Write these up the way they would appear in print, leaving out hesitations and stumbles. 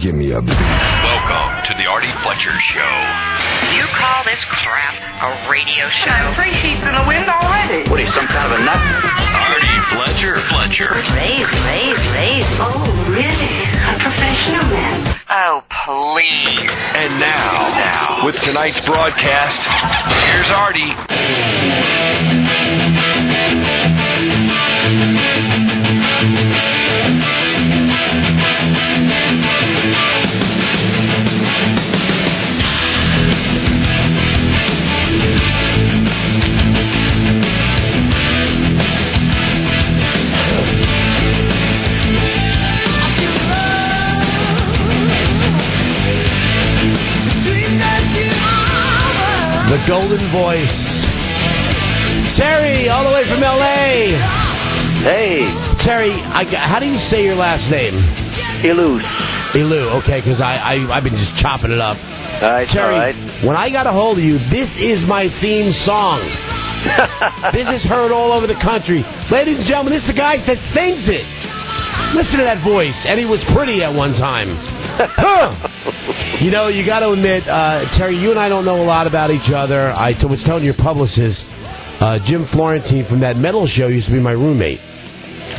give me a beat. Welcome to the Artie Fletcher Show. You call this crap a radio show? I'm 3 sheets in the wind already. What are you, some kind of a nut? Artie Fletcher. Lazy. Oh, really? A professional man. Oh, please. And now, with tonight's broadcast, here's Artie. The golden voice. Terry, all the way from L.A. Hey. Terry, how do you say your last name? Ilous. Ilous, okay, because I've been just chopping it up. Terry, all right. when I got a hold of you, this is my theme song. This is heard all over the country. Ladies and gentlemen, this is the guy that sings it. Listen to that voice. And he was pretty at one time. You know, you got to admit, Terry, you and I don't know a lot about each other. I was telling your publicist, Jim Florentine from that metal show used to be my roommate.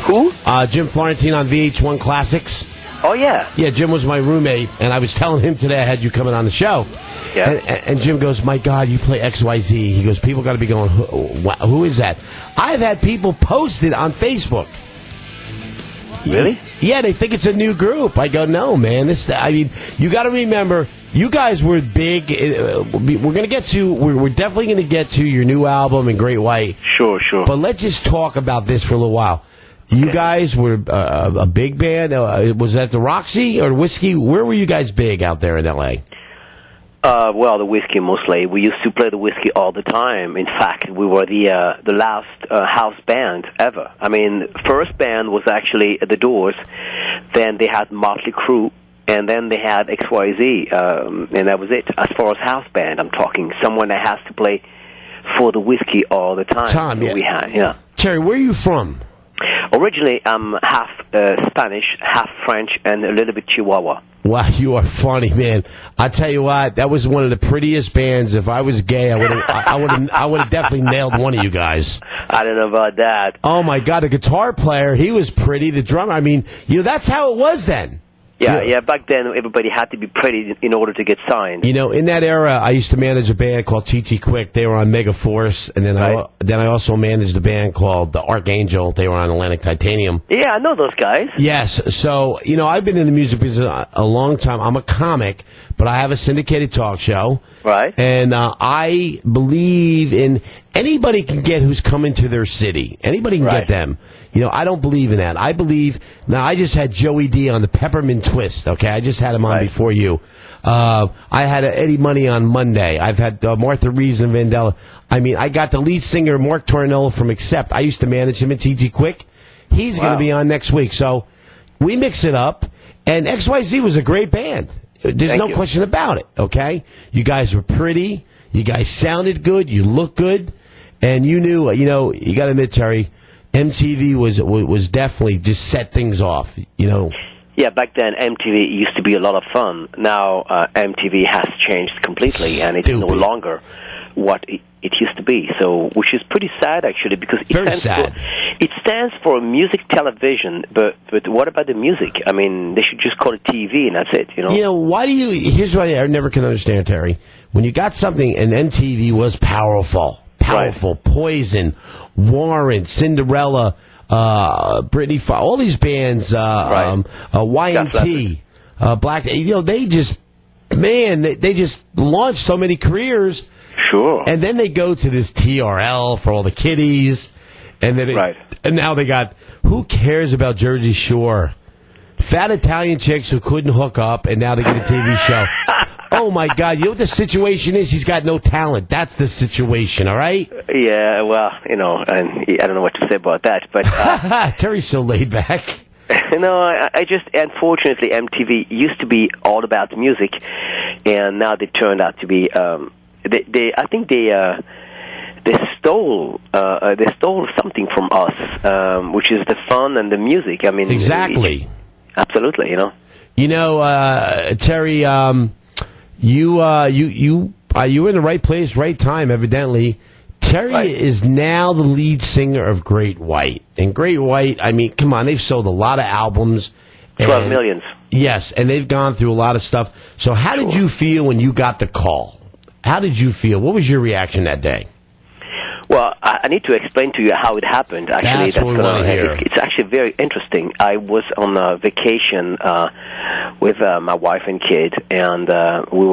Who? Jim Florentine on VH1 Classics. Oh, yeah. Yeah, Jim was my roommate, and I was telling him today I had you coming on the show. Yeah. And Jim goes, my God, you play XYZ. He goes, people got to be going, who is that? I've had people post it on Facebook. Really? Yeah, they think it's a new group. I go, no, man. You got to remember, you guys were big. We're going to get to, we're definitely going to get to your new album and Great White. Sure. But let's just talk about this for a little while. You guys were a big band. Was that the Roxy or Whiskey? Where were you guys big out there in L.A.? Well, the Whiskey mostly. We used to play the Whiskey all the time. In fact, we were the last house band ever. I mean, first band was actually The Doors. Then they had Motley Crue, and then they had XYZ, and that was it. As far as house band, I'm talking someone that has to play for the Whiskey all the time. Yeah. We had, yeah. Terry, where are you from? Originally, I'm half Spanish, half French, and a little bit Chihuahua. Wow, you are funny, man. I tell you what, that was one of the prettiest bands. If I was gay, I would have definitely nailed one of you guys. I don't know about that. Oh my God, the guitar player, he was pretty. The drummer, I mean, that's how it was then. Yeah. Back then, everybody had to be pretty in order to get signed. You know, in that era, I used to manage a band called TT Quick. They were on Mega Force, and then I also managed a band called the Archangel. They were on Atlantic Titanium. Yeah, I know those guys. Yes. So, I've been in the music business a long time. I'm a comic, but I have a syndicated talk show. Right. And I believe in anybody can get who's coming to their city. Anybody can get them. I don't believe in that. I believe, now I just had Joey D on the Peppermint Twist, okay? I just had him on before you. I had Eddie Money on Monday. I've had Martha Reeves and Vandella. I mean, I got the lead singer, Mark Tornello from Accept. I used to manage him at TG Quick. He's going to be on next week. So we mix it up. And XYZ was a great band. There's no question about it, okay? You guys were pretty. You guys sounded good. You looked good. And you knew, you got to admit, Terry, MTV was definitely just set things off, Yeah, back then MTV used to be a lot of fun. Now MTV has changed completely, and it's no longer what it used to be. So, which is pretty sad actually, because it stands for music television. But what about the music? I mean, they should just call it TV, and that's it. Why do you? Here's what I never can understand, Terry. When you got something, and MTV was powerful. Poison, Warrant, Cinderella, Britney, all these bands, YNT, Black. They just, they just launched so many careers. Sure. And then they go to this TRL for all the kiddies, and then and now they got, who cares about Jersey Shore? Fat Italian chicks who couldn't hook up, and now they get a TV show. Oh, my God. You know what the situation is? He's got no talent. That's the situation, all right? Yeah, well, and I don't know what to say about that. But Terry's so laid back. I just, unfortunately, MTV used to be all about music, and now they turned out to be, I think they stole something from us, which is the fun and the music. I mean, exactly. absolutely. Terry, you were in the right place, right time, evidently. Terry Right. is now the lead singer of Great White. And Great White, I mean, come on, they've sold a lot of albums. 12 millions. Yes, and they've gone through a lot of stuff. So how did you feel when you got the call? How did you feel? What was your reaction that day? Well, I need to explain to you how it happened. Actually, That's what we want to hear. It's actually very interesting. I was on a vacation with my wife and kid, and we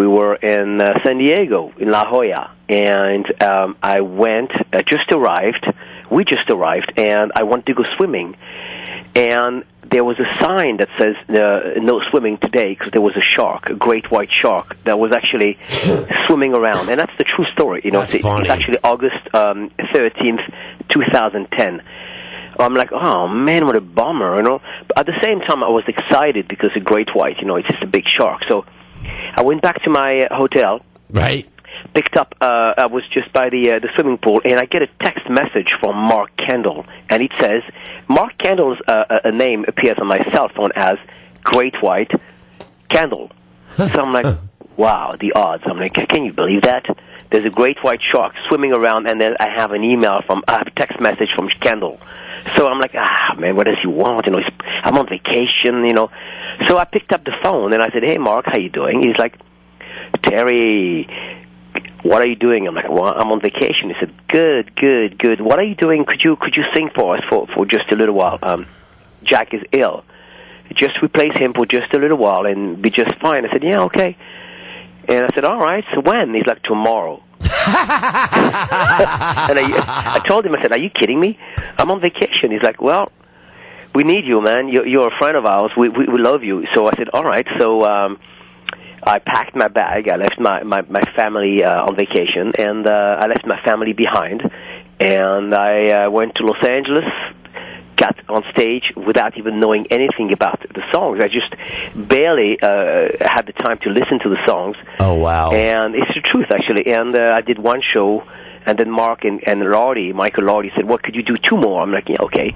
were in San Diego, in La Jolla, and I went. We just arrived, and I wanted to go swimming, and there was a sign that says no swimming today because there was a shark, a great white shark, that was actually swimming around. And that's the true story. It's actually August 13th, 2010. I'm like, oh, man, what a bummer, But at the same time, I was excited because a great white, it's just a big shark. So I went back to my hotel. Right. Picked up, I was just by the swimming pool, and I get a text message from Mark Kendall, and it says, Mark Kendall's a name appears on my cell phone as Great White Kendall. So I'm like, wow, the odds. I'm like, can you believe that? There's a great white shark swimming around, and then I have a text message from Kendall. So I'm like, man, what does he want? I'm on vacation, So I picked up the phone, and I said, hey, Mark, how you doing? He's like, Terry, what are you doing? I'm like, well, I'm on vacation. He said, good. What are you doing? Could you sing for us for just a little while? Jack is ill. Just replace him for just a little while and be just fine. I said, yeah, okay. And I said, all right, so when? He's like, tomorrow. And I told him, I said, are you kidding me? I'm on vacation. He's like, well, we need you, man. You're a friend of ours. We love you. So I said, all right. So I packed my bag. I left my family on vacation, and I left my family behind. And I went to Los Angeles, got on stage without even knowing anything about the songs. I just barely had the time to listen to the songs. Oh, wow. And it's the truth, actually. And I did one show, and then Mark and Michael Lordy said, well, could you do 2 more? I'm like, yeah, okay.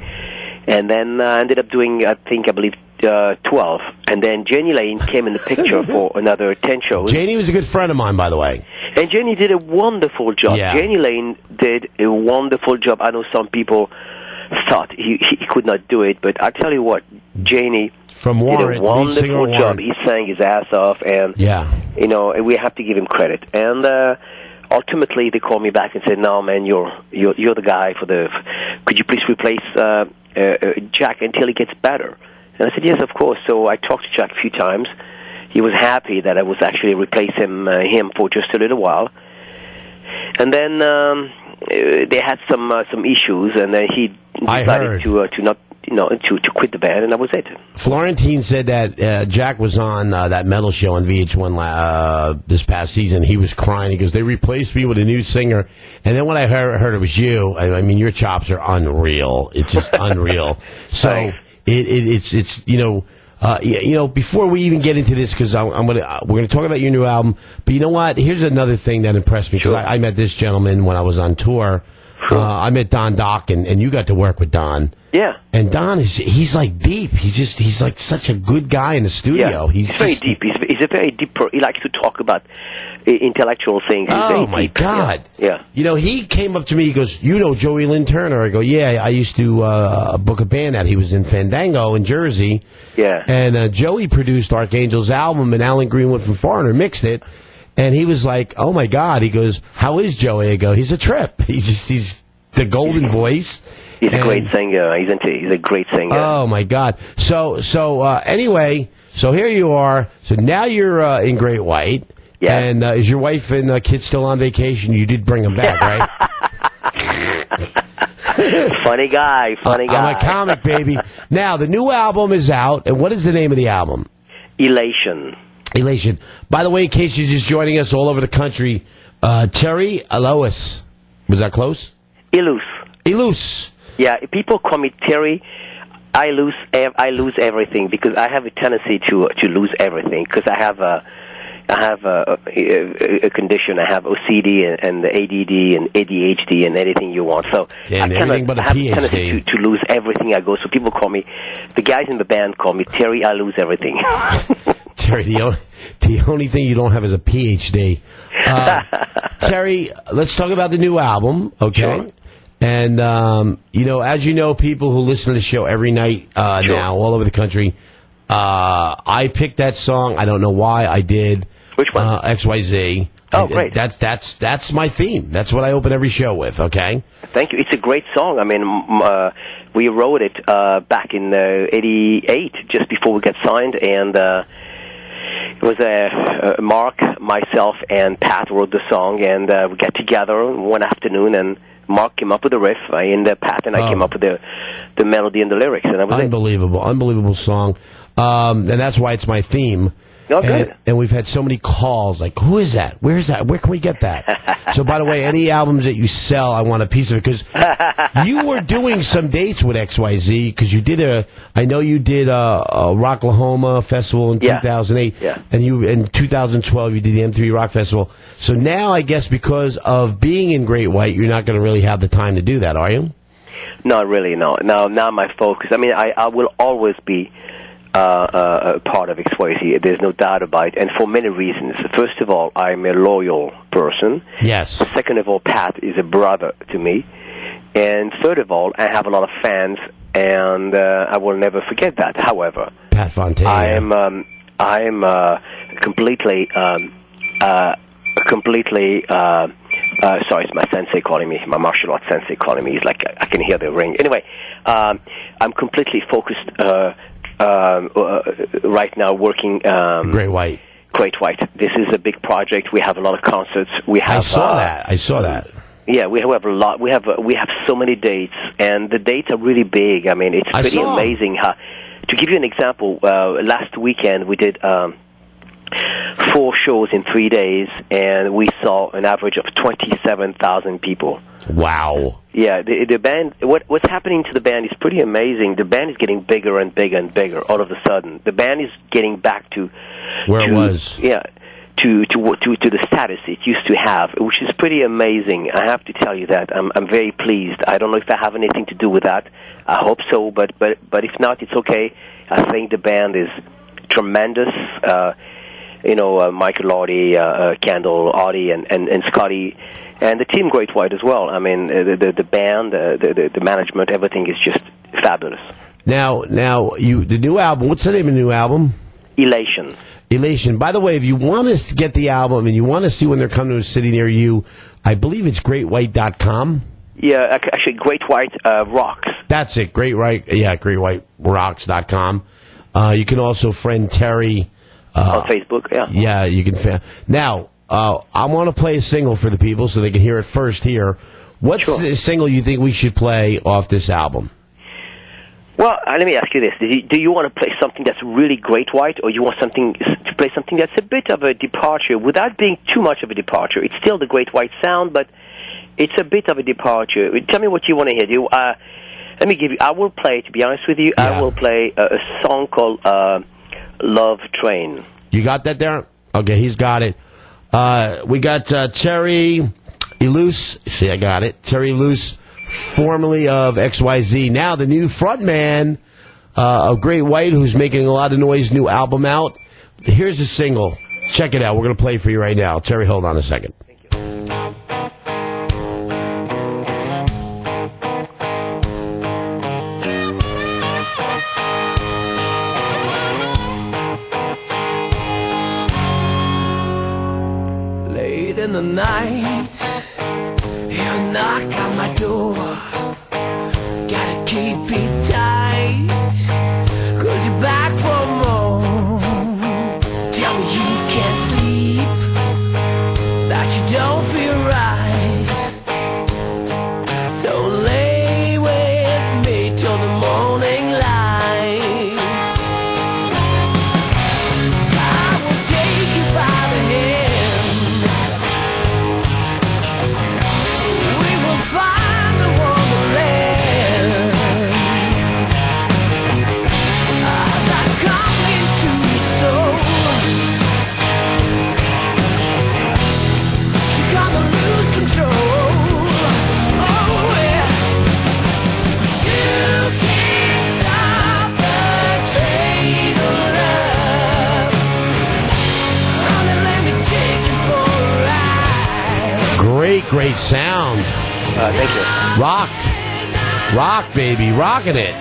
And then I ended up doing, I believe, 12. And then Jenny Lane came in the picture for another 10 shows. Janie was a good friend of mine, by the way. And Jenny did a wonderful job. Yeah. Jenny Lane did a wonderful job. I know some people thought he could not do it, but I tell you what, Janie From Warren, did a wonderful job. He sang his ass off, and we have to give him credit. And ultimately, they called me back and said, "No, man, you're the guy for the. Could you please replace Jack until he gets better?" And I said, "Yes, of course." So I talked to Jack a few times. He was happy that I was actually replacing him for just a little while. And then they had some issues, and then he decided to not to quit the band, and that was it. Florentine said that Jack was on that metal show on VH1 this past season. He was crying. He goes, "They replaced me with a new singer." And then when I heard it was you, I mean, your chops are unreal. It's just unreal. So it's before we even get into this, because we're gonna talk about your new album. But you know what? Here's another thing that impressed me, because I met this gentleman when I was on tour. I met Don Dock, and you got to work with Don. Yeah. And Don he's like deep. He's like such a good guy in the studio. Yeah. He's very deep. He's a very deep. He likes to talk about intellectual things. He's oh my God! Yeah. He came up to me. He goes, "You know Joey Lynn Turner?" I go, "Yeah, I used to book a band that he was in Fandango in Jersey." Yeah. And Joey produced Archangel's album, and Alan Greenwood from Foreigner mixed it. And he was like, "Oh my God!" He goes, "How is Joey?" I go, "He's a trip. He's the golden voice." He's a great singer, isn't he? He's a great singer. Oh my God! So anyway, so here you are. So now you're in Great White. Yeah. And is your wife and kids still on vacation? You did bring them back, right? Funny guy. I'm a comic, baby. Now the new album is out, and what is the name of the album? Elation. By the way, in case you're just joining us all over the country, Terry Ilous. Was that close? Ilous. Yeah, people call me Terry. I lose everything because I have a tendency to lose everything because I have have a condition. I have OCD and the ADD and ADHD and anything you want. So and I everything but a have PhD. tendency to lose everything I go. So people call me, the guys in the band call me Terry. I lose everything. Terry, the only thing you don't have is a PhD. Terry, let's talk about the new album, okay? Sure. And, as you know, people who listen to the show every night now, all over the country, I picked that song. I don't know why I did. Which one? XYZ. Oh, great. That's my theme. That's what I open every show with, okay? Thank you. It's a great song. I mean, we wrote it back in '88, just before we got signed, and it was Mark, myself, and Pat wrote the song, and we got together one afternoon, and Mark came up with the riff, and Pat and I came up with the melody and the lyrics, and that was unbelievable song, and that's why it's my theme. Oh, good. And we've had so many calls, like, who is that? Where's that? Where can we get that? So, by the way, any albums that you sell, I want a piece of it, because you were doing some dates with XYZ, because you did I know you did a Rocklahoma Festival in 2008, and in 2012 you did the M3 Rock Festival. So now, I guess, because of being in Great White, you're not going to really have the time to do that, are you? Not really, no. Now my focus, I mean, I will always be a part of XYZ. There's no doubt about it, and for many reasons. First of all, I'm a loyal person. Yes. Second of all, Pat is a brother to me. And third of all, I have a lot of fans, and I will never forget that. However, Pat Fontaine. I am completely. Sorry, it's my sensei calling me. My martial arts sensei calling me. He's like, I can hear the ring. Anyway, I'm completely focused right now, working Great White. Great White. This is a big project. We have a lot of concerts. I saw that. Yeah, we have a lot. We have so many dates, and the dates are really big. I mean, it's pretty amazing. To give you an example, last weekend we did 4 shows in 3 days, and we saw an average of 27,000 people. Wow. Yeah, the band. What's happening to the band is pretty amazing. The band is getting bigger and bigger and bigger all of a sudden. The band is getting back to where it was. Yeah, to the status it used to have, which is pretty amazing. I have to tell you that I'm very pleased. I don't know if I have anything to do with that. I hope so, but if not, it's okay. I think the band is tremendous. Michael Lordy, Kendall, Artie, and Scotty, and the team Great White as well. I mean, the band, the management, everything is just fabulous. Now, the new album. What's the name of the new album? Elation. By the way, if you want us to get the album and you want to see when they're coming to a city near you, I believe it's greatwhite.com. Yeah, actually, Great White Rocks. That's it. greatwhiterocks.com. You can also friend Terry on Facebook. Yeah. Yeah, you can. Now, I want to play a single for the people so they can hear it first here. What's the single you think we should play off this album? Well, let me ask you this. Do you want to play something that's really Great White, or you want to play something that's a bit of a departure without being too much of a departure? It's still the Great White sound, but it's a bit of a departure. Tell me what you want to hear. Let me give you, I will play, to be honest with you, I will play a song called Love Train. You got that there? Okay, he's got it. We got Terry Ilous. See, I got it. Terry Ilous, formerly of XYZ, now the new frontman of Great White, who's making a lot of noise, new album out. Here's a single. Check it out. We're going to play it for you right now. Terry, hold on a second. Thank you. Late in the night, you knock on my door. Gotta keep it tight, 'cause you're back from home. Tell me you can't sleep, that you don't feel right. So lay with me till the morning light. I will take you by the hand. We will find the wonderland. great sound. Thank you. Rock, baby, rocking it.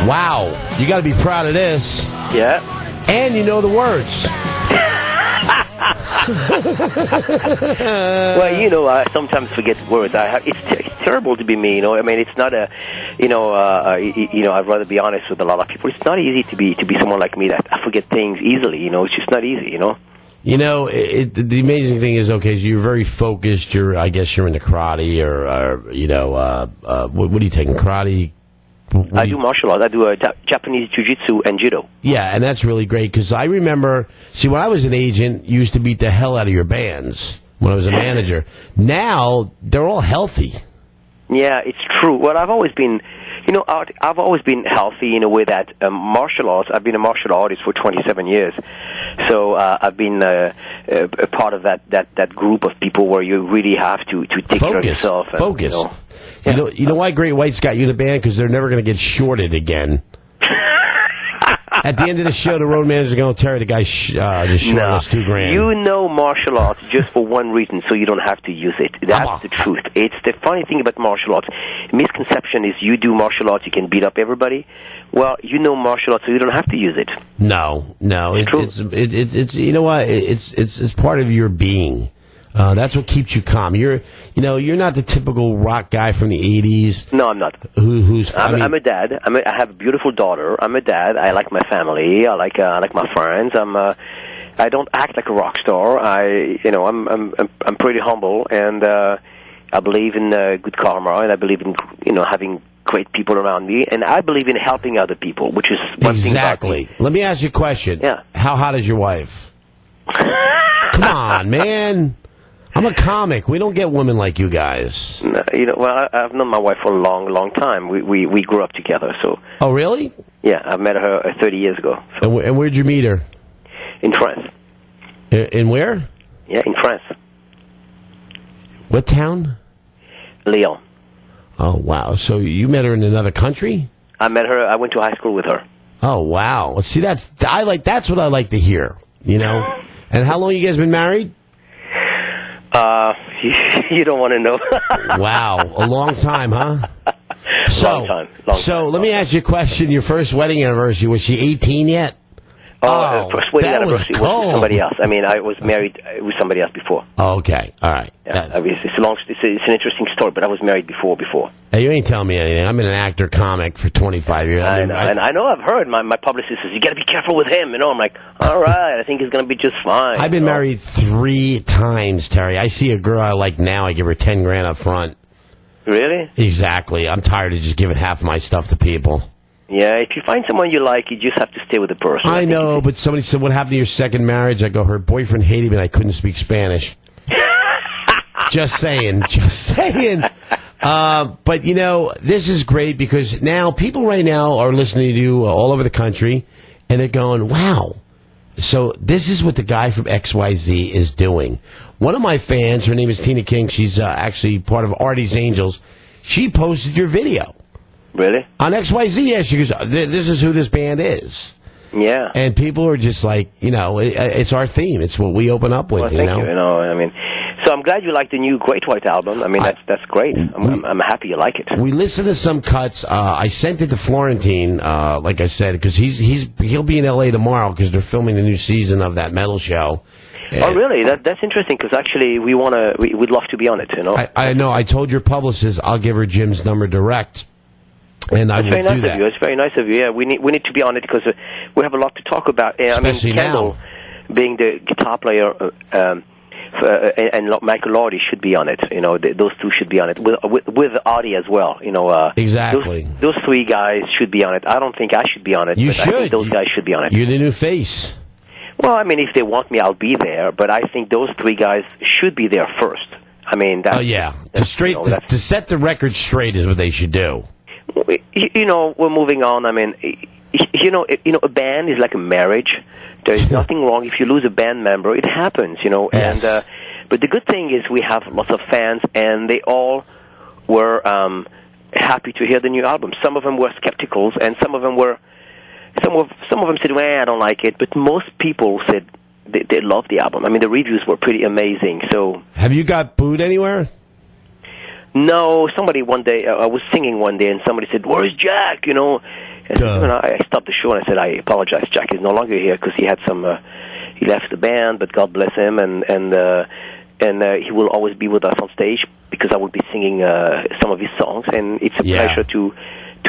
Wow, you got to be proud of this. Yeah. And you know the words. Well, you know, I sometimes forget words. It's terrible to be me. You know, I mean, it's not a, I'd rather be honest with a lot of people. It's not easy to be someone like me that I forget things easily. You know, it's just not easy. You know. You know, the amazing thing is, okay, so you're very focused. I guess you're into karate, what are you taking? Karate. I do martial arts. I do Japanese jiu-jitsu and judo. Yeah, and that's really great because I remember, when I was an agent, you used to beat the hell out of your bands when I was a manager. Now, they're all healthy. Yeah, it's true. Well, I've always been healthy in a way that martial arts, I've been a martial artist for 27 years. So I've been a part of that group of people where you really have to take care of yourself. And, focus. You know why Great White's got you in a band? Because they're never going to get shorted again. At the end of the show, the road manager's going to Terry, the guy just short us $2,000. You know martial arts just for one reason, so you don't have to use it. That's the truth. It's the funny thing about martial arts. Misconception is you do martial arts, you can beat up everybody. Well, you know martial arts, so you don't have to use it. No, it's you know what? It's part of your being. That's what keeps you calm. You're not the typical rock guy from the '80s. No, I'm not. I'm a dad. I have a beautiful daughter. I'm a dad. I like my family. I like my friends. I don't act like a rock star. I'm pretty humble, and I believe in good karma, and I believe in having great people around me, and I believe in helping other people, which is one thing about me. Let me ask you a question. Yeah. How hot is your wife? Come on, man. I'm a comic. We don't get women like you guys. No, well, I've known my wife for a long, long time. We grew up together. So. Oh, really? Yeah, I met her 30 years ago. So. And where'd you meet her? In France. In where? Yeah, in France. What town? Lyon. Oh, wow. So you met her in another country? I met her. I went to high school with her. Oh, wow. See, that's what I like to hear. And how long you guys been married? You don't want to know. Wow, a long time, huh? Long time. Let me ask you a question. Your first wedding anniversary, was she 18 yet? First wedding anniversary was with somebody else. I mean, I was married with somebody else before. Oh, okay, all right. Yeah, it's an interesting story, but I was married before. Hey, you ain't telling me anything. I've been an actor comic for 25 years. I know, and I know I've heard my publicist says, you got to be careful with him. I'm like, all right, I think he's going to be just fine. I've been married 3 times, Terry. I see a girl I like now, I give her $10,000 up front. Really? Exactly. I'm tired of just giving half my stuff to people. Yeah, if you find someone you like, you just have to stay with the person. I know, but somebody said, what happened to your second marriage? I go, her boyfriend hated me and I couldn't speak Spanish. Just saying. But, this is great because now people right now are listening to you all over the country, and they're going, wow. So this is what the guy from XYZ is doing. One of my fans, her name is Tina King. She's actually part of Artie's Angels. She posted your video. Really? On XYZ, yeah. She goes, this is who this band is. Yeah. And people are just like, it's our theme. It's what we open up with, well, thank you. So I'm glad you like the new Great White album. I mean, that's great. I'm happy you like it. We listened to some cuts. I sent it to Florentine, like I said, because he'll be in L.A. tomorrow because they're filming the new season of that metal show. Oh, really? That's interesting because actually we'd love to be on it. I know. I told your publicist I'll give her Jim's number direct. And I will do that. It's very nice of you. Yeah, we need to be on it because we have a lot to talk about. Especially Kendall, being the guitar player, and Michael Lordy should be on it. Those two should be on it with Artie as well. Exactly. Those 3 guys should be on it. I don't think I should be on it. You but should. I think those guys should be on it. You're the new face. Well, I mean, if they want me, I'll be there. But I think those 3 guys should be there first. I mean, to set the record straight is what they should do. We're moving on. I mean, a band is like a marriage. There's nothing wrong if you lose a band member. It happens, Yes. And but the good thing is we have lots of fans, and they all were happy to hear the new album. Some of them were skeptical, and some of them said, "Well, I don't like it." But most people said they loved the album. I mean, the reviews were pretty amazing. So, have you got booed anywhere? No, somebody one day, I was singing one day, and somebody said, "Where is Jack?" You know, and I stopped the show and I said, "I apologize, Jack is no longer here because he had some, he left the band, but God bless him, and he will always be with us on stage because I will be singing some of his songs, and it's a pleasure to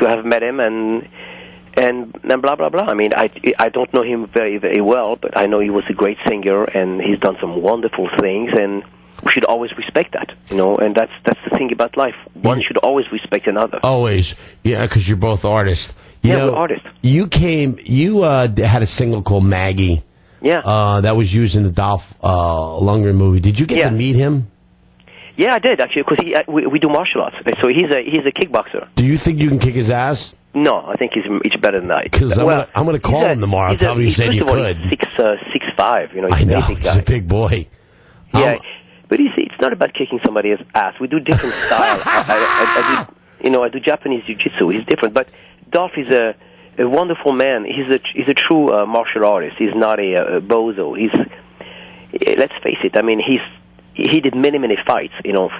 have met him and blah blah blah." I mean, I don't know him very very well, but I know he was a great singer and he's done some wonderful things, and we should always respect that, you know. And that's the thing about life. One should always respect another. Always, yeah, because you're both artists. We're artists. You had a single called Maggie. Yeah. That was used in the Dolph Lundgren movie. Did you get to meet him? Yeah, I did actually, because we do martial arts. So he's a kickboxer. Do you think you can kick his ass? No, I think he's better than I. Because I'm going to call him tomorrow and tell him you said you could. He's 6'5", you know. He's I know, a basic he's guy. a big boy. Yeah, but you see, it's not about kicking somebody's ass. We do different styles. I do Japanese jiu-jitsu. He's different, but Dolph is a wonderful man. He's a true martial artist. He's not a bozo. Let's face it. I mean, he did many fights, you know.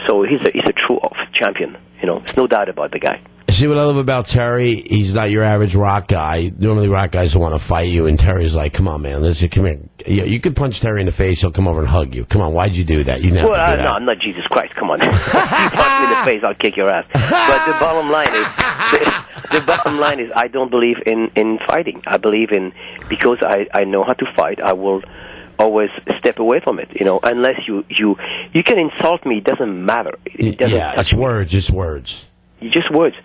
So he's a true champion. You know, there's no doubt about the guy. See what I love about Terry? He's not your average rock guy. Normally, rock guys want to fight you, and Terry's like, "Come on, man, come here." You could punch Terry in the face; he'll come over and hug you. Come on, why'd you do that? You never do that. No, I'm not Jesus Christ. Come on, you punch me in the face, I'll kick your ass. But the bottom line is, I don't believe in fighting. I believe in, because I know how to fight. I will always step away from it. You know, unless you can insult me, it doesn't matter. It doesn't it's words, just words. Just words.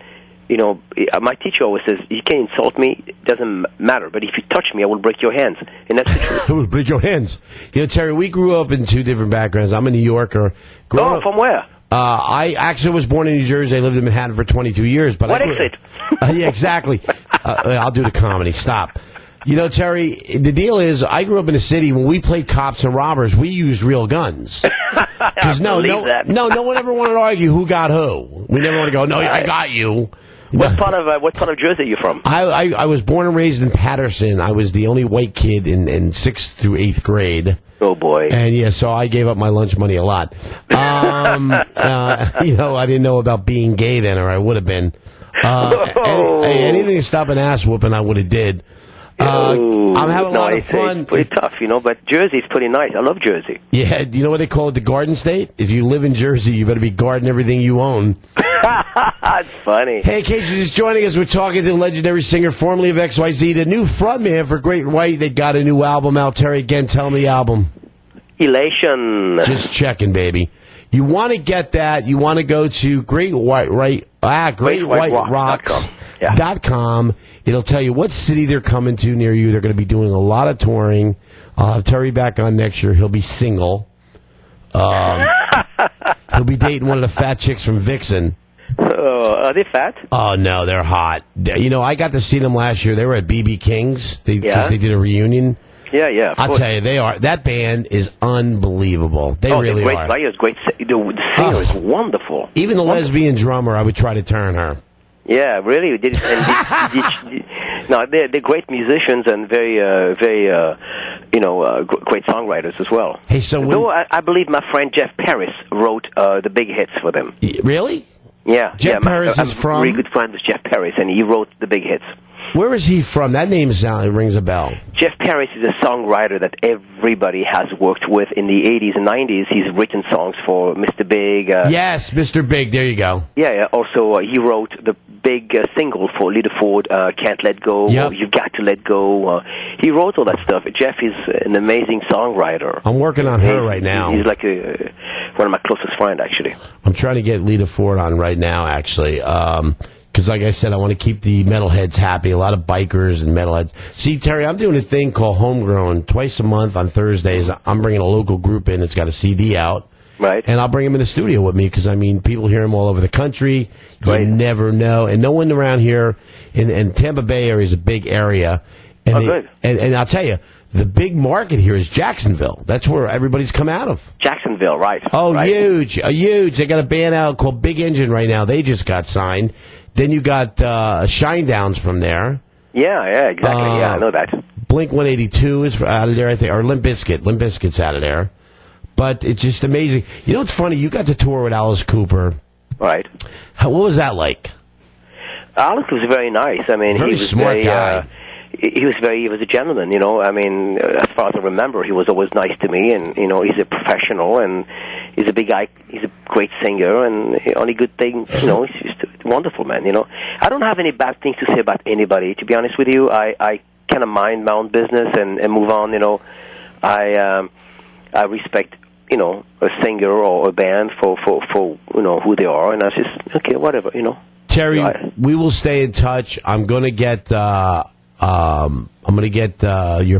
You know, my teacher always says, you can insult me, it doesn't matter, but if you touch me, I will break your hands. And that's the truth. I will break your hands. You know, Terry, we grew up in two different backgrounds. I'm a New Yorker. From where? I actually was born in New Jersey. I lived in Manhattan for 22 years. But what exit? Yeah, exactly. I'll do the comedy. Stop. You know, Terry, the deal is, I grew up in a city. When we played cops and robbers, we used real guns. Because no one ever wanted to argue who got who. We never want to go, no, I got you. What part of Jersey are you from? I was born and raised in Patterson. I was the only white kid in 6th through 8th grade. Oh, boy. And, so I gave up my lunch money a lot. I didn't know about being gay then, or I would have been. Anything to stop an ass whooping, I would have did. I'm having a lot of fun. It's pretty tough, but Jersey's pretty nice. I love Jersey. Yeah, you know what they call it, the Garden State? If you live in Jersey, you better be guarding everything you own. That's funny. Hey, in case you're just joining us, we're talking to the legendary singer formerly of XYZ, the new frontman for Great White. They got a new album out. Terry, again, tell me the album. Elation. Just checking, baby. You want to get that, you want to go to GreatWhiteRocks.com. It'll tell you what city they're coming to near you. They're going to be doing a lot of touring. I'll have Terry back on next year. He'll be single. He'll be dating one of the fat chicks from Vixen. Are they fat? Oh, no, they're hot. You know, I got to see them last year. They were at BB King's. They did a reunion. Yeah. I'll tell you, they are. That band is unbelievable. They really great are. Players, great. The singer is wonderful. Even the lesbian drummer, I would try to turn her. Yeah, really. No, they're great musicians and very, great songwriters as well. Hey, so I believe my friend Jeff Paris wrote the big hits for them. Really? Yeah. Jeff Paris is from? I'm really good friends with Jeff Paris, and he wrote the big hits. Where is he from? That name rings a bell. Jeff Paris is a songwriter that everybody has worked with in the 80s and 90s. He's written songs for Mr. Big. Yes, Mr. Big. There you go. Yeah. Also, he wrote the big single for Lita Ford, Can't Let Go, yep. You've Got to Let Go. He wrote all that stuff. Jeff is an amazing songwriter. I'm working on her right now. He's like one of my closest friends, actually. I'm trying to get Lita Ford on right now, actually. Because, like I said, I want to keep the metalheads happy. A lot of bikers and metalheads. See, Terry, I'm doing a thing called Homegrown. Twice a month on Thursdays, I'm bringing a local group in that's got a CD out. Right. And I'll bring them in the studio with me because, people hear them all over the country. You never know. And no one around here in Tampa Bay area is a big area. And good. And I'll tell you, the big market here is Jacksonville. That's where everybody's come out of. Jacksonville, right. Oh, right. huge. They got a band out called Big Engine right now. They just got signed. Then you got Shinedown's from there. Yeah, exactly. I know that. Blink 182 is out of there, I think, or Limp Bizkit. Limp Bizkit's out of there. But it's just amazing. You know what's funny? You got to tour with Alice Cooper. Right. What was that like? Alex was very nice. I mean, Very he was smart very, guy. He was a gentleman, you know. I mean, as far as I remember, he was always nice to me, and you know, he's a professional, and he's a big guy. He's a great singer, and only good thing, you know, he's just a wonderful man. You know, I don't have any bad things to say about anybody. To be honest with you, I kind of mind my own business and move on. You know, I respect, you know, a singer or a band for you know who they are, and I just okay, whatever, you know. Terry, we will stay in touch. I'm going to get your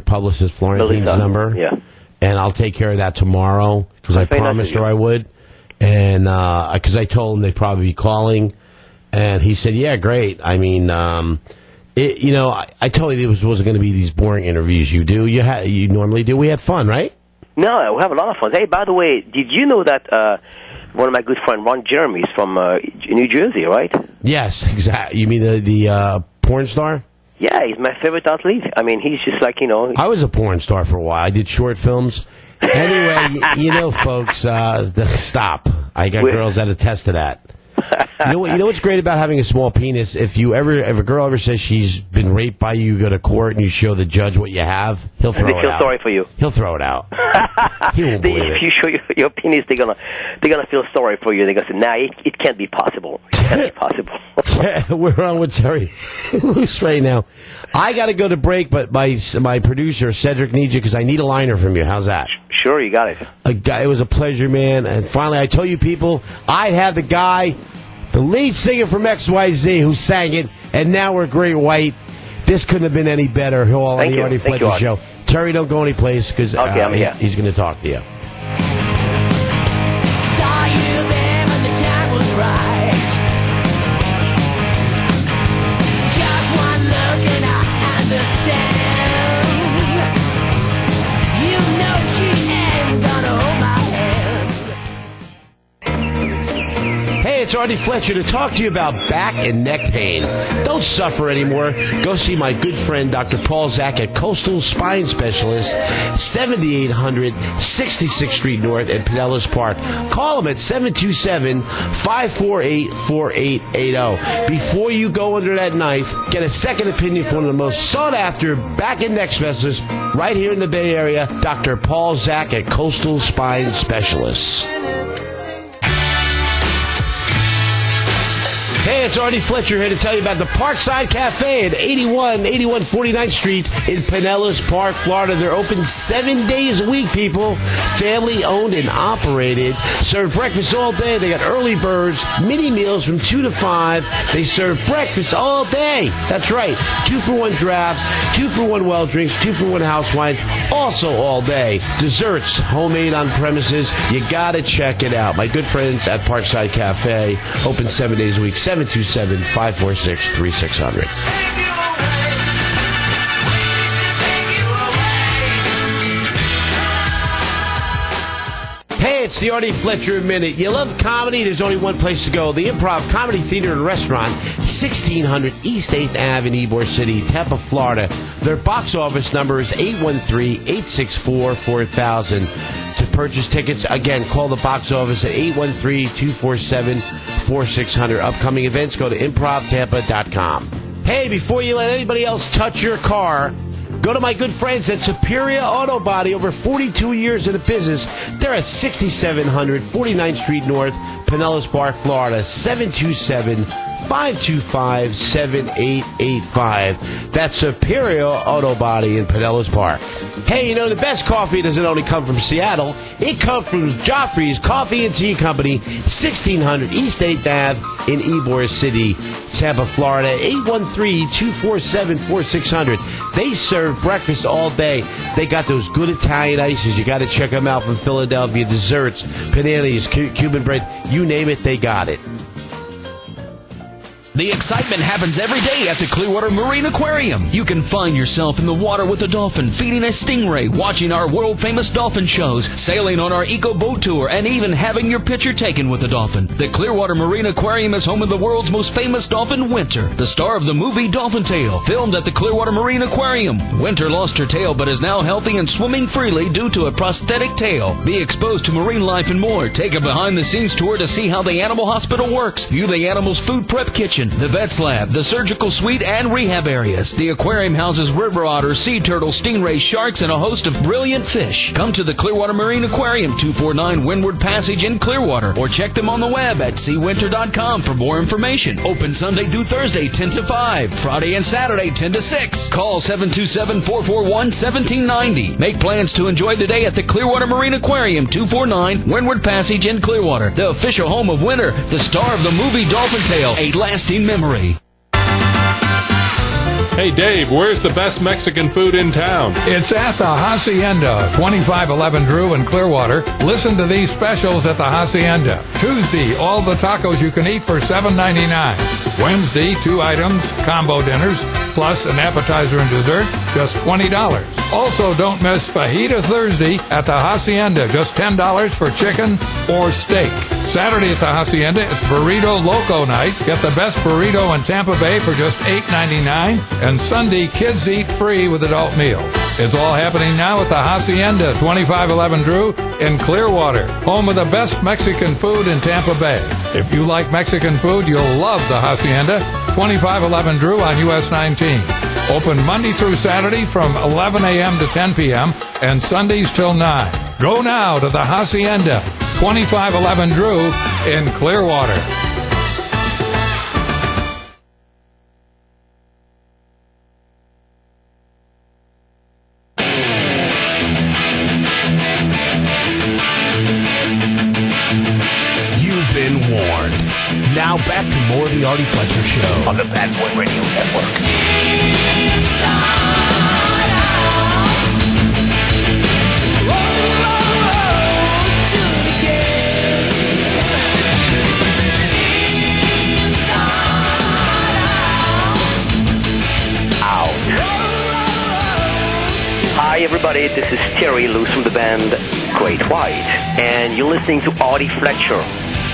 publicist Florentine's number. Yeah. And I'll take care of that tomorrow because I promised her I would. And because I told him they'd probably be calling, and he said, "Yeah, great." I mean, you know, I told you it wasn't going to be these boring interviews you do. You normally do. We had fun, right? No, we have a lot of fun. Hey, by the way, did you know that one of my good friends, Ron Jeremy, is from New Jersey, right? Yes, exactly. You mean the porn star? Yeah, he's my favorite athlete. I mean, he's just like, you know... I was a porn star for a while. I did short films. Anyway, you know, folks, stop. I got girls that attest to that. You know what's great about having a small penis? If a girl ever says she's been raped by you, you go to court and you show the judge what you have, he'll throw it out. They feel sorry for you. He'll throw it out. He won't believe it. If you show your penis, they're gonna feel sorry for you. They're gonna say, "Nah, it can't be possible. It can't be possible." We're on with Terry Ilous right now. I got to go to break, but my producer Cedric needs you because I need a liner from you. How's that? Sure, you got it. It was a pleasure, man. And finally, I told you people, I'd have the guy, the lead singer from XYZ, who sang it, and now we're Great White. This couldn't have been any better. On the Artie Fletcher show. Terry, don't go anyplace because he's going to talk to you. Saw you there when the time was right. Just one look and I understand. You know she ain't gonna hold my hand. Hey, it's Artie Fletcher to talk to you about back and neck pain. Don't suffer anymore. Go see my good friend Dr. Paul Zak at Coastal Spine Specialist, 7800 66th Street North at Pinellas Park. Call him at 727-548-4880. Before you go under that knife, get a second opinion from one of the most sought-after back and neck specialists right here in the Bay Area, Dr. Paul Zak at Coastal Spine Specialists. Hey, it's Artie Fletcher here to tell you about the Parkside Cafe at 81 49th Street in Pinellas Park, Florida. They're open 7 days a week, people. Family owned and operated. Serve breakfast all day. They got early birds, mini meals from 2 to 5. They serve breakfast all day. That's right. 2-for-1 drafts, 2-for-1 well drinks, 2-for-1 house wines, also all day. Desserts, homemade on premises. You got to check it out. My good friends at Parkside Cafe, open 7 days a week. 727-546-3600. Hey, it's the Artie Fletcher Minute. You love comedy? There's only one place to go. The Improv Comedy Theater and Restaurant, 1600 East 8th Ave in Ybor City, Tampa, Florida. Their box office number is 813-864-4000. To purchase tickets, again, call the box office at 813-247-4600. Upcoming events, go to improvtampa.com. Hey, before you let anybody else touch your car, go to my good friends at Superior Auto Body. Over 42 years in the business. They're at 6700 49th Street North, Pinellas Park, Florida. 727-525-7885. That's Superior Auto Body in Pinellas Park. Hey, you know, the best coffee doesn't only come from Seattle. It comes from Joffrey's Coffee and Tea Company, 1600 East 8th Ave in Ybor City, Tampa, Florida. 813-247-4600. They serve breakfast all day. They got those good Italian ices. You got to check them out from Philadelphia. Desserts, paninis, Cuban bread, you name it, they got it. The excitement happens every day at the Clearwater Marine Aquarium. You can find yourself in the water with a dolphin, feeding a stingray, watching our world-famous dolphin shows, sailing on our eco boat tour, and even having your picture taken with a dolphin. The Clearwater Marine Aquarium is home of the world's most famous dolphin, Winter, the star of the movie Dolphin Tale, filmed at the Clearwater Marine Aquarium. Winter lost her tail but is now healthy and swimming freely due to a prosthetic tail. Be exposed to marine life and more. Take a behind-the-scenes tour to see how the animal hospital works. View the animal's food prep kitchen, the vet's lab, the surgical suite, and rehab areas. The aquarium houses river otters, sea turtles, stingrays, sharks, and a host of brilliant fish. Come to the Clearwater Marine Aquarium, 249 Windward Passage in Clearwater, or check them on the web at seawinter.com for more information. Open Sunday through Thursday, 10 to 5. Friday and Saturday, 10 to 6. Call 727-441-1790. Make plans to enjoy the day at the Clearwater Marine Aquarium, 249 Windward Passage in Clearwater. The official home of Winter, the star of the movie Dolphin Tale, a lasting memory. Hey Dave, where's the best Mexican food in town? It's at the Hacienda, 2511 Drew in Clearwater. Listen to these specials at the Hacienda. Tuesday, all the tacos you can eat for $7.99. Wednesday, 2 items, combo dinners, plus an appetizer and dessert, just $20. Also, don't miss Fajita Thursday at the Hacienda, just $10 for chicken or steak. Saturday at the Hacienda, it's Burrito Loco Night. Get the best burrito in Tampa Bay for just $8.99. And Sunday, kids eat free with adult meals. It's all happening now at the Hacienda, 2511 Drew in Clearwater, home of the best Mexican food in Tampa Bay. If you like Mexican food, you'll love the Hacienda, 2511 Drew on US 19. Open Monday through Saturday from 11 a.m. to 10 p.m. and Sundays till 9. Go now to the Hacienda, 2511 Drew in Clearwater. You've been warned. Now back to more of the Artie Fletcher Show on the Bad Boy Radio Network. Hi everybody, this is Terry Ilous from the band Great White, and you're listening to Artie Fletcher,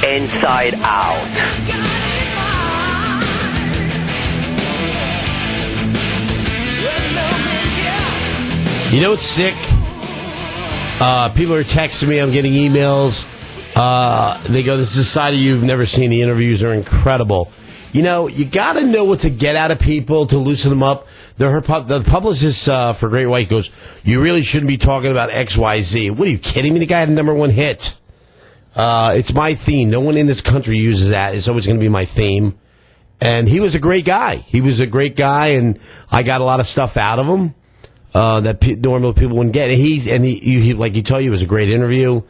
Inside Out. You know what's sick? People are texting me, I'm getting emails. They go, this is a side of you you've never seen. The interviews are incredible. You know, you got to know what to get out of people to loosen them up. The publicist for Great White goes, you really shouldn't be talking about XYZ. What are you kidding me? The guy had a #1 hit. It's my theme. No one in this country uses that. It's always going to be my theme. And he was a great guy. He was a great guy, and I got a lot of stuff out of him that normal people wouldn't get. And he, like he told you, it was a great interview.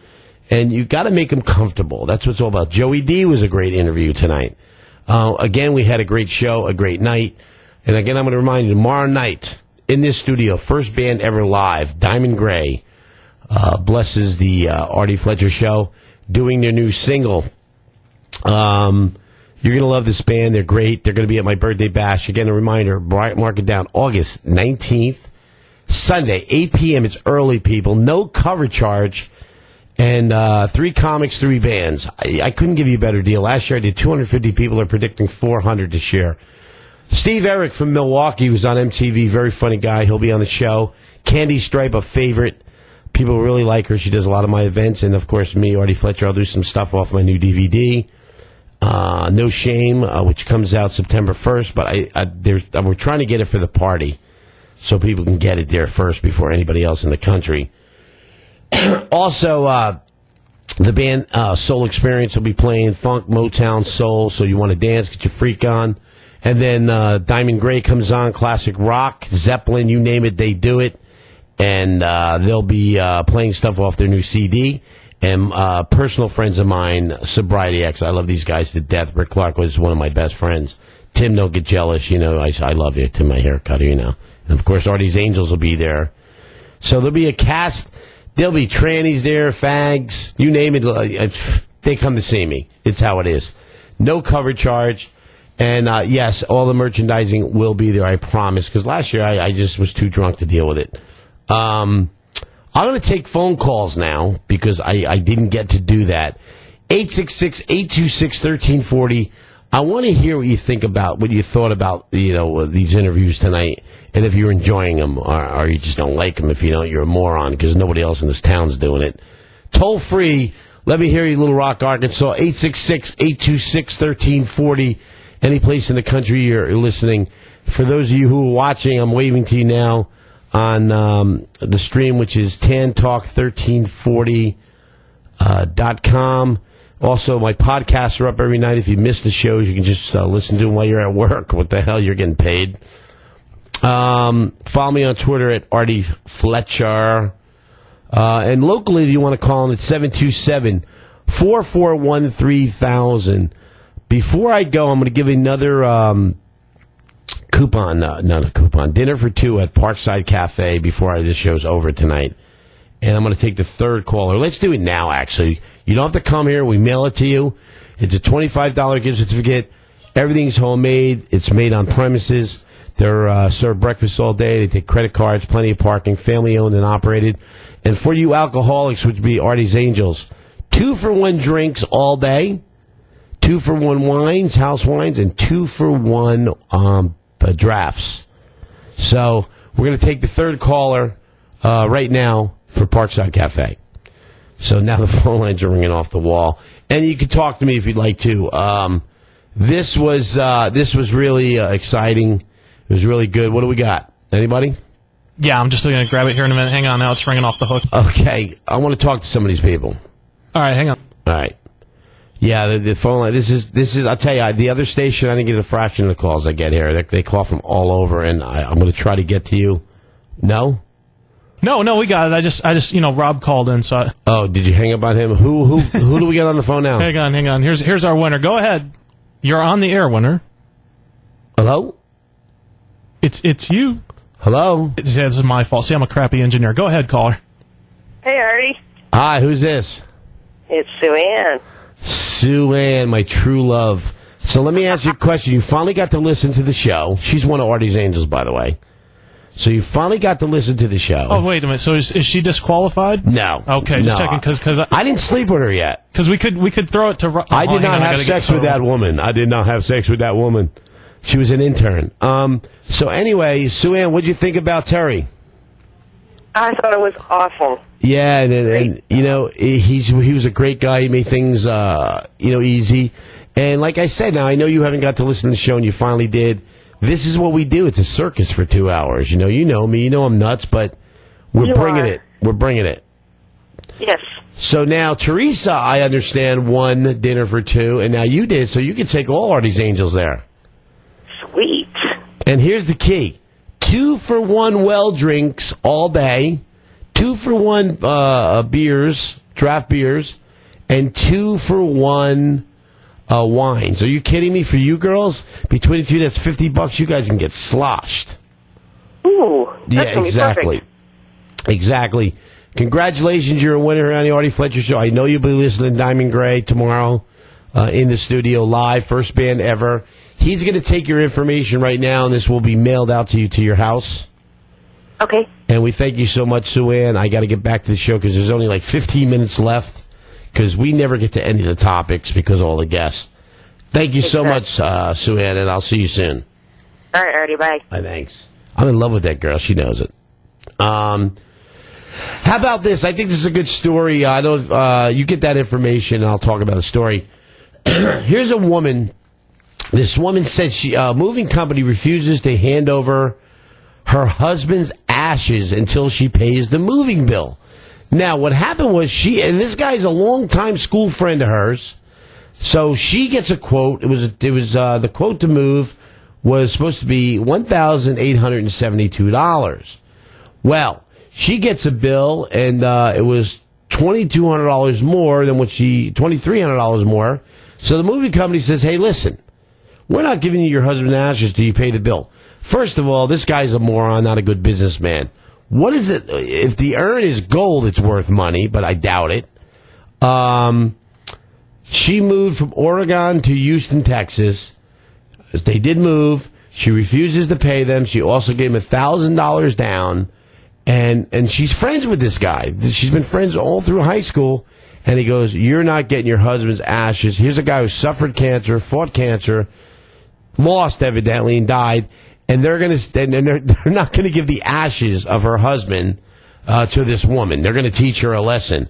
And you got to make him comfortable. That's what it's all about. Joey D was a great interview tonight. Again, we had a great show, a great night. And again, I'm going to remind you, tomorrow night, in this studio, first band ever live, Diamond Gray, blesses the Artie Fletcher Show, doing their new single. You're going to love this band. They're great. They're going to be at my birthday bash. Again, a reminder, mark it down, August 19th, Sunday, 8 p.m. It's early, people. No cover charge. And 3 comics, 3 bands. I couldn't give you a better deal. Last year I did 250 people. They're predicting 400 this year. Steve Eric from Milwaukee was on MTV. Very funny guy. He'll be on the show. Candy Stripe, a favorite. People really like her. She does a lot of my events. And, of course, me, Artie Fletcher. I'll do some stuff off my new DVD. No Shame, which comes out September 1st. But we're trying to get it for the party so people can get it there first before anybody else in the country. Also, the band Soul Experience will be playing funk, Motown, soul, so you want to dance, get your freak on. And then Diamond Gray comes on, classic rock, Zeppelin, you name it, they do it. And they'll be playing stuff off their new CD. And personal friends of mine, Sobriety X, I love these guys to death. Rick Clark was one of my best friends. Tim, don't get jealous, you know, I love you, Tim, my haircutter, you know. And, of course, Artie's Angels will be there. So there'll be a cast. There'll be trannies there, fags, you name it. They come to see me. It's how it is. No cover charge. And yes, all the merchandising will be there, I promise, because last year I just was too drunk to deal with it. I'm going to take phone calls now because I didn't get to do that. 866-826-1340. I want to hear what you think about, what you thought about, these interviews tonight, and if you're enjoying them, or you just don't like them. If you don't, you're a moron, because nobody else in this town's doing it. Toll free, let me hear you, Little Rock, Arkansas, 866-826-1340. Any place in the country you're listening. For those of you who are watching, I'm waving to you now on the stream, which is tantalk1340.com. Also, my podcasts are up every night. If you miss the shows, you can just listen to them while you're at work. What the hell? You're getting paid. Follow me on Twitter at Artie Fletcher. And locally, if you want to call in, it's 727-441-3000. Before I go, I'm going to give another coupon, not a coupon, dinner for two at Parkside Cafe before this show's over tonight. And I'm going to take the third caller. Let's do it now, actually. You don't have to come here. We mail it to you. It's a $25 gift certificate. Everything's homemade. It's made on premises. They're served breakfast all day. They take credit cards, plenty of parking, family-owned and operated. And for you alcoholics, which would be Artie's Angels, 2-for-1 drinks all day. 2-for-1 wines, house wines, and 2-for-1 drafts. So we're going to take the third caller right now for Parkside Cafe. So now the phone lines are ringing off the wall, and you can talk to me if you'd like to. This was really exciting. It was really good. What do we got? Anybody? Yeah, I'm just going to grab it here in a minute. Hang on, now it's ringing off the hook. Okay, I want to talk to some of these people. All right, hang on. All right. Yeah, the phone line. This is. I'll tell you, the other station, I didn't get a fraction of the calls I get here. They call from all over, and I'm going to try to get to you. No, we got it. I just, Rob called in, so. Oh, did you hang up on him? Who do we get on the phone now? Hang on. Here's our winner. Go ahead. You're on the air, winner. Hello. It's you. Hello. This is my fault. See, I'm a crappy engineer. Go ahead, caller. Hey, Artie. Hi. Who's this? It's Sue Ann. Sue Ann, my true love. So let me ask you a question. You finally got to listen to the show. She's one of Artie's Angels, by the way. So you finally got to listen to the show. Oh, wait a minute. So is she disqualified? No. Okay, just checking because I didn't sleep with her yet. Because we could throw it to. I did not have sex with that woman. I did not have sex with that woman. She was an intern. So anyway, Sue Ann, what'd you think about Terry? I thought it was awesome. Yeah, and he was a great guy. He made things easy. And like I said, now I know you haven't got to listen to the show, and you finally did. This is what we do. It's a circus for 2 hours. You know me. You know I'm nuts, but we're bringing it. We're bringing it. Yes. So now Teresa, I understand, won dinner for two, and now you did. So you can take all Artie's Angels there. Sweet. And here's the key: 2-for-1 well drinks all day, 2-for-1 beers, draft beers, and 2-for-1 wines. Are you kidding me? For you girls, between the two, that's $50. You guys can get sloshed. Ooh, that's yeah, exactly. Exactly. Congratulations, you're a winner here on the Artie Fletcher Show. I know you'll be listening to Diamond Gray tomorrow in the studio live, first band ever. He's going to take your information right now, and this will be mailed out to you to your house. Okay. And we thank you so much, Sue Ann. I got to get back to the show because there's only like 15 minutes left because we never get to any of the topics because of all the guests. Thank you so much, Sue Ann, and I'll see you soon. All right, Artie, bye. Thanks. I'm in love with that girl. She knows it. How about this? I think this is a good story. I know you get that information, and I'll talk about the story. Here's a woman. This woman says she moving company refuses to hand over her husband's ashes until she pays the moving bill. Now, what happened was and this guy's a longtime school friend of hers, so she gets a quote. It was the quote to move was supposed to be $1,872. Well, she gets a bill, and it was $2,200 more than $2,300 more. So the moving company says, "Hey, listen, we're not giving you your husband's ashes till you pay the bill." First of all, this guy's a moron, not a good businessman. What is it? If the urn is gold, it's worth money, but I doubt it. She moved from Oregon to Houston, Texas. They did move. She refuses to pay them. She also gave him $1,000 down. And she's friends with this guy. She's been friends all through high school. And he goes, you're not getting your husband's ashes. Here's a guy who suffered cancer, fought cancer, lost evidently, and died. And they're not going to give the ashes of her husband to this woman. They're going to teach her a lesson.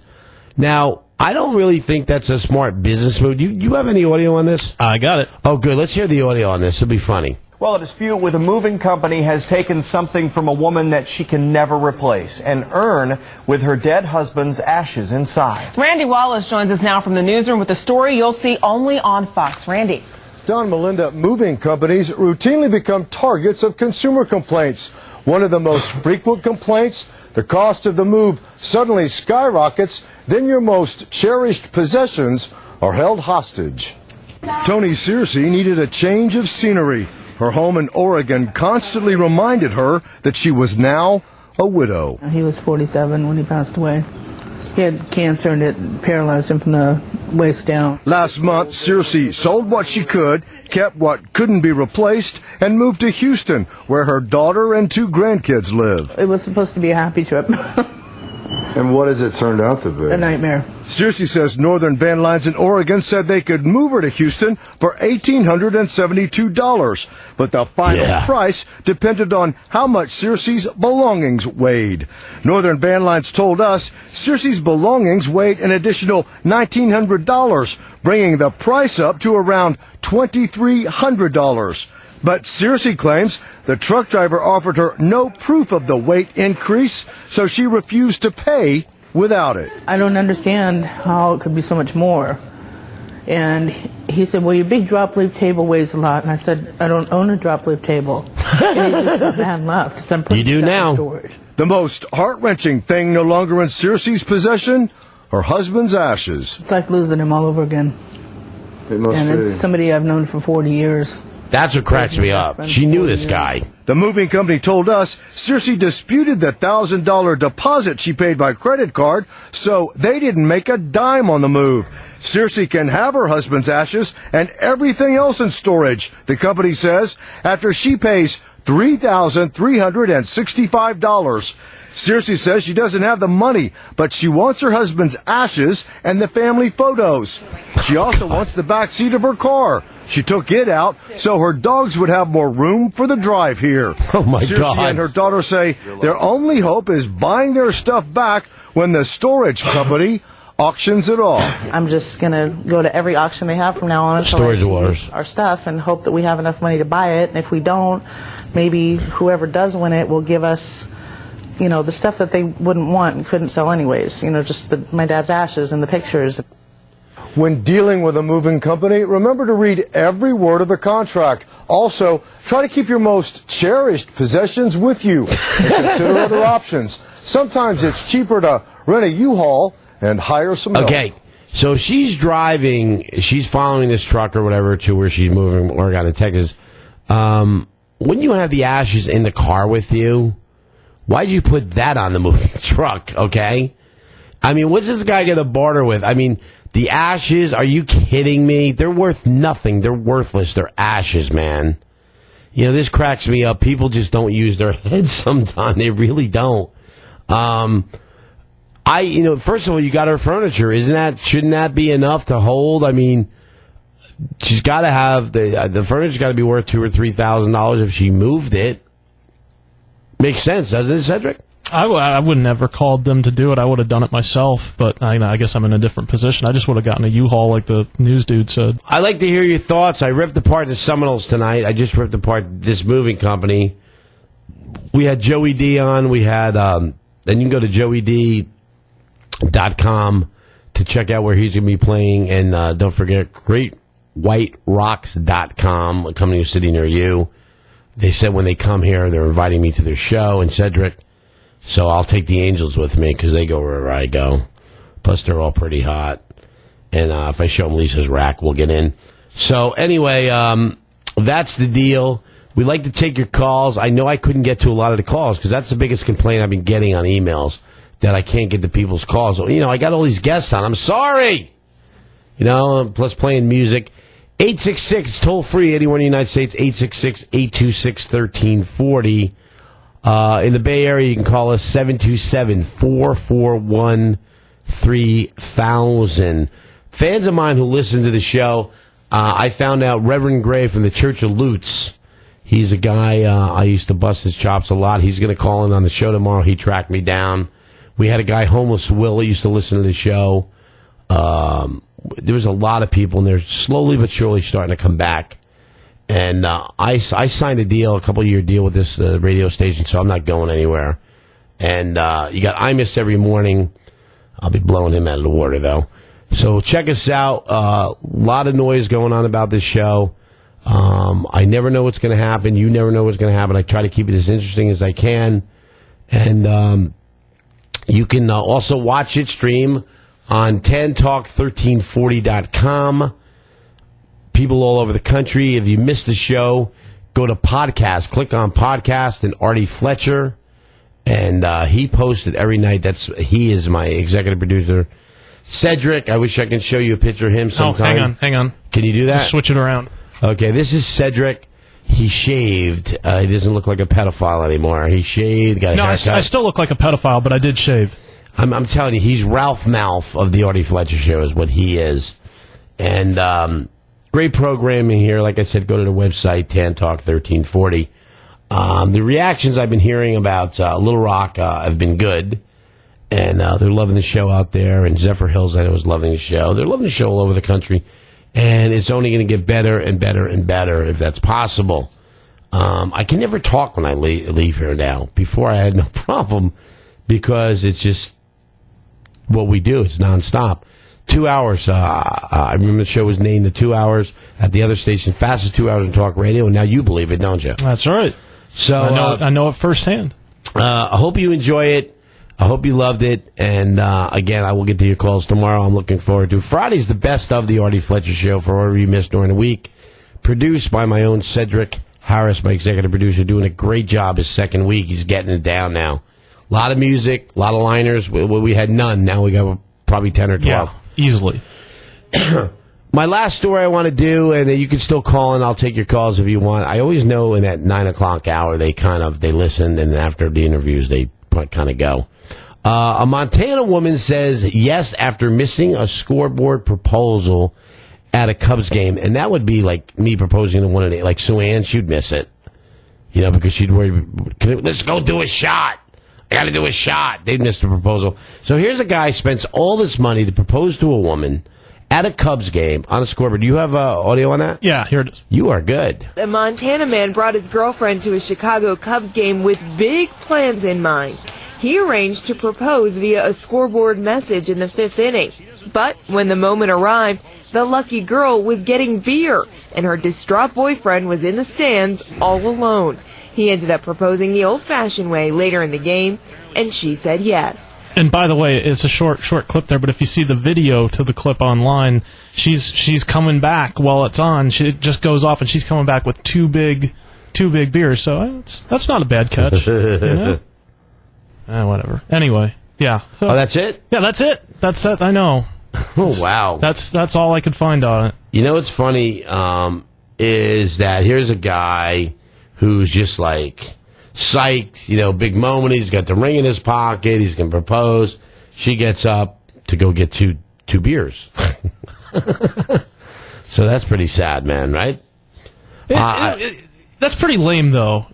Now, I don't really think that's a smart business move. Do you have any audio on this? I got it. Oh, good. Let's hear the audio on this. It'll be funny. Well, a dispute with a moving company has taken something from a woman that she can never replace, an urn with her dead husband's ashes inside. Randy Wallace joins us now from the newsroom with a story you'll see only on Fox. Randy. Don Melinda, moving companies routinely become targets of consumer complaints. One of the most frequent complaints, the cost of the move suddenly skyrockets, then your most cherished possessions are held hostage. Tony Searcy needed a change of scenery. Her home in Oregon constantly reminded her that she was now a widow. He was 47 when he passed away. He had cancer and it paralyzed him from the waist down. Last month, Searcy sold what she could, kept what couldn't be replaced, and moved to Houston, where her daughter and 2 grandkids live. It was supposed to be a happy trip. And what has it turned out to be? A nightmare. Searcy says Northern Van Lines in Oregon said they could move her to Houston for $1,872, but the final price depended on how much Searcy's belongings weighed. Northern Van Lines told us Searcy's belongings weighed an additional $1,900, bringing the price up to around $2,300. But Searcy claims the truck driver offered her no proof of the weight increase, so she refused to pay without it. I don't understand how it could be so much more. And he said, well, your big drop-leaf table weighs a lot. And I said, I don't own a drop-leaf table. And he just got mad left. So you do now. The most heart-wrenching thing no longer in Searcy's possession, her husband's ashes. It's like losing him all over again. It must be. It's somebody I've known for 40 years. That's what cracks me up. She knew this guy. The moving company told us Searcy disputed the $1,000 deposit she paid by credit card, so they didn't make a dime on the move. Searcy can have her husband's ashes and everything else in storage, the company says, after she pays $3,365. Searcy says she doesn't have the money, but she wants her husband's ashes and the family photos. She also wants the back seat of her car. She took it out so her dogs would have more room for the drive here. Oh, my Searcy God. and her daughter say their only hope is buying their stuff back when the storage company auctions it off. I'm just going to go to every auction they have from now on until Storage I see wars. our stuff and hope that we have enough money to buy it. And if we don't, maybe whoever does win it will give us, you know, the stuff that they wouldn't want and couldn't sell anyways. You know, just my dad's ashes and the pictures. When dealing with a moving company, remember to read every word of the contract. Also, try to keep your most cherished possessions with you and consider other options. Sometimes it's cheaper to rent a U-Haul and hire some help. Okay, so she's driving, she's following this truck or whatever to where she's moving, Oregon to Texas. When you have the ashes in the car with you, why'd you put that on the moving truck, okay? I mean, what's this guy going to barter with? I mean, the ashes, are you kidding me? They're worth nothing. They're worthless. They're ashes, man. You know, this cracks me up. People just don't use their heads sometimes. They really don't. First of all, you got her furniture. Shouldn't that be enough to hold? I mean, she's got to have, the furniture's got to be worth $2,000 or $3,000 if she moved it. Makes sense, doesn't it, Cedric? I would never called them to do it. I would have done it myself, but I guess I'm in a different position. I just would have gotten a U-Haul like the news dude said. I'd like to hear your thoughts. I ripped apart the Seminoles tonight. I just ripped apart this moving company. We had Joey D on. We had, then you can go to joeyD.com to check out where he's going to be playing. And don't forget, GreatWhiteRocks.com, a company sitting near you. They said when they come here, they're inviting me to their show in Cedric. So I'll take the Angels with me because they go wherever I go. Plus, they're all pretty hot. And if I show them Lisa's rack, we'll get in. So anyway, that's the deal. We'd like to take your calls. I know I couldn't get to a lot of the calls because that's the biggest complaint I've been getting on emails, that I can't get to people's calls. You know, I got all these guests on. I'm sorry. You know, plus playing music. 866, toll free, anywhere in the United States, 866-826-1340. In the Bay Area, you can call us 727-441-3000. Fans of mine who listen to the show, I found out Reverend Gray from the Church of Lutz. He's a guy, I used to bust his chops a lot. He's going to call in on the show tomorrow. He tracked me down. We had a guy, Homeless Will, who used to listen to the show. There was a lot of people, and they're slowly but surely starting to come back. And I signed a deal, a couple-year deal with this radio station, so I'm not going anywhere. And you got I Miss Every Morning. I'll be blowing him out of the water, though. So check us out. A lot of noise going on about this show. I never know what's going to happen. You never know what's going to happen. I try to keep it as interesting as I can. And you can also watch it stream on tantalk1340.com. People all over the country. If you missed the show, go to podcast. Click on podcast and Artie Fletcher. And he posted every night. He is my executive producer. Cedric, I wish I could show you a picture of him sometime. Oh, hang on. Can you do that? Just switch it around. Okay, this is Cedric. He shaved. He doesn't look like a pedophile anymore. He shaved, got a haircut. I still look like a pedophile, but I did shave. I'm telling you, he's Ralph Malph of the Artie Fletcher Show is what he is. And great programming here. Like I said, go to the website, Tantalk 1340. The reactions I've been hearing about Little Rock have been good. And they're loving the show out there. And Zephyr Hills, I know, is loving the show. They're loving the show all over the country. And it's only going to get better and better and better if that's possible. I can never talk when I leave here now. Before I had no problem because it's just what we do. It's nonstop. 2 hours. I remember the show was named the 2 hours at the other station, fastest 2 hours in talk radio, and now you believe it, don't you? That's right. So I know it firsthand. I hope you enjoy it. I hope you loved it. And again, I will get to your calls tomorrow. I'm looking forward to Friday's the best of the Artie Fletcher Show for whatever you missed during the week. Produced by my own Cedric Harris, my executive producer, doing a great job his second week. He's getting it down now. A lot of music, a lot of liners. We had none. Now we got probably 10 or 12. Yeah, easily. My last story I want to do, and you can still call, and I'll take your calls if you want. I always know in that 9 o'clock hour they listen, and after the interviews they kind of go. A Montana woman says yes after missing a scoreboard proposal at a Cubs game, and that would be like me proposing to one of the, like Sue Ann, she'd miss it, because she'd worry. Let's go do a shot. I got to do a shot. They'd miss the proposal. So here's a guy spends all this money to propose to a woman at a Cubs game on a scoreboard. Do you have audio on that? Yeah, here it is. You are good. A Montana man brought his girlfriend to a Chicago Cubs game with big plans in mind. He arranged to propose via a scoreboard message in the 5th inning. But when the moment arrived, the lucky girl was getting beer, and her distraught boyfriend was in the stands all alone. He ended up proposing the old-fashioned way later in the game, and she said yes. And by the way, it's a short clip there, but if you see the video to the clip online, she's coming back while it's on. She just goes off, and she's coming back with two big beers. So that's not a bad catch. Whatever. Anyway, yeah. So, that's it? Yeah, that's it. That's it. I know. Oh, wow. That's all I could find on it. You know what's funny is that here's a guy who's just like psyched, big moment. He's got the ring in his pocket. He's going to propose. She gets up to go get two beers. So that's pretty sad, man, right? That's pretty lame, though.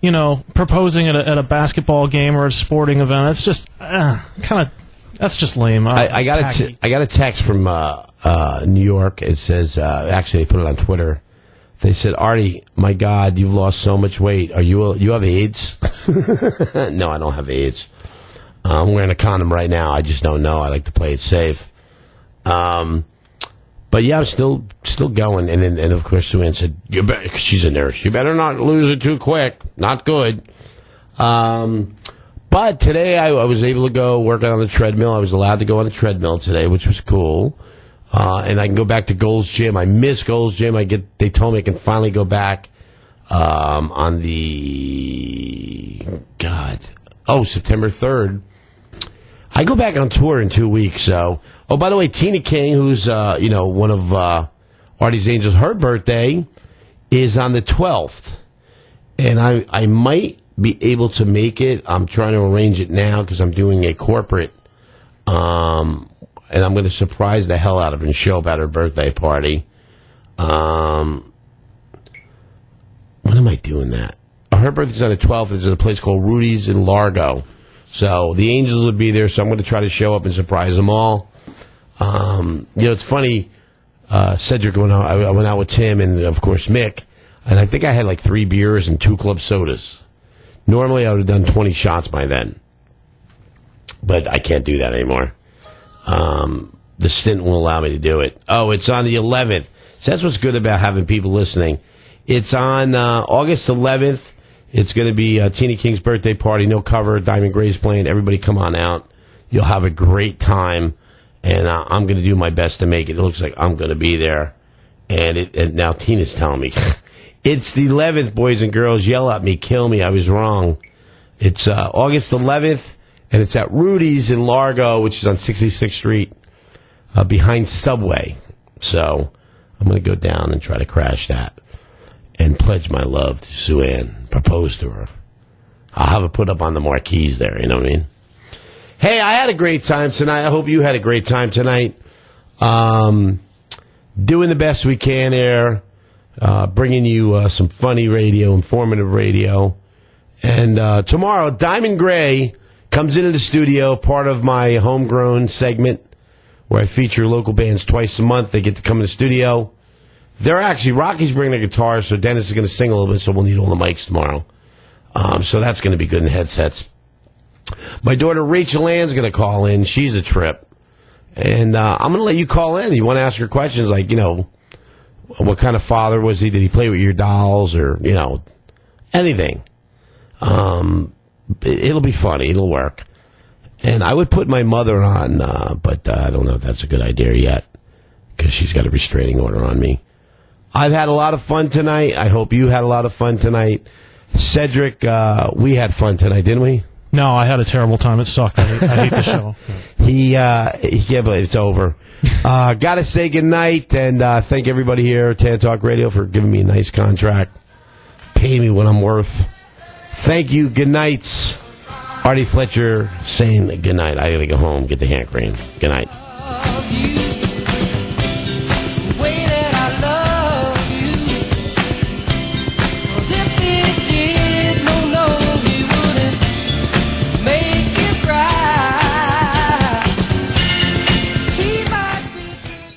Proposing at a basketball game or a sporting event. That's just that's just lame. I got a text from New York. It says actually they put it on Twitter. They said, Artie, my God, you've lost so much weight. You have AIDS? No, I don't have AIDS. I'm wearing a condom right now. I just don't know. I like to play it safe. But yeah, I'm still going. And of course, Sue Ann said, she's a nurse. You better not lose it too quick. Not good. But today I was able to go work on the treadmill. I was allowed to go on the treadmill today, which was cool. And I can go back to Gold's Gym. I miss Gold's Gym. They told me I can finally go back on the September 3rd. I go back on tour in 2 weeks. So, by the way, Tina King, who's one of Artie's Angels. Her birthday is on the 12th. And I might be able to make it. I'm trying to arrange it now because I'm doing a corporate. And I'm going to surprise the hell out of her and show up at her birthday party. When am I doing that? Her birthday's on the 12th. It's at a place called Rudy's in Largo. So the Angels will be there, so I'm going to try to show up and surprise them all. It's funny. Cedric I went out with Tim and, of course, Mick. And I think I had like 3 beers and 2 club sodas. Normally, I would have done 20 shots by then. But I can't do that anymore. The stint won't allow me to do it. Oh, it's on the 11th. So that's what's good about having people listening. It's on August 11th. It's going to be Tina King's birthday party. No cover. Diamond Gray's playing. Everybody come on out. You'll have a great time. And I'm going to do my best to make it. It looks like I'm going to be there. And now Tina's telling me. It's the 11th, boys and girls. Yell at me. Kill me. I was wrong. It's August 11th. And it's at Rudy's in Largo, which is on 66th Street, behind Subway. So I'm going to go down and try to crash that and pledge my love to Sue Ann, propose to her. I'll have it put up on the marquees there, you know what I mean? Hey, I had a great time tonight. I hope you had a great time tonight. Doing the best we can here, bringing you some funny radio, informative radio. And tomorrow, Diamond Gray comes into the studio, part of my homegrown segment where I feature local bands twice a month. They get to come in the studio. They're actually, Rocky's bringing a guitar, so Dennis is going to sing a little bit, so we'll need all the mics tomorrow. So that's going to be good in headsets. My daughter Rachel Ann's going to call in. She's a trip. And I'm going to let you call in. You want to ask her questions like, what kind of father was he? Did he play with your dolls or, anything? It'll be funny. It'll work. And I would put my mother on, but I don't know if that's a good idea yet because she's got a restraining order on me. I've had a lot of fun tonight. I hope you had a lot of fun tonight. Cedric, we had fun tonight, didn't we? No, I had a terrible time. It sucked. I hate the show. He can't believe it's over. Got to say goodnight and thank everybody here at Tan Talk Radio for giving me a nice contract. Pay me what I'm worth. Thank you. Good night. Artie Fletcher saying good night. I got to go home, get the hand cream. Good night.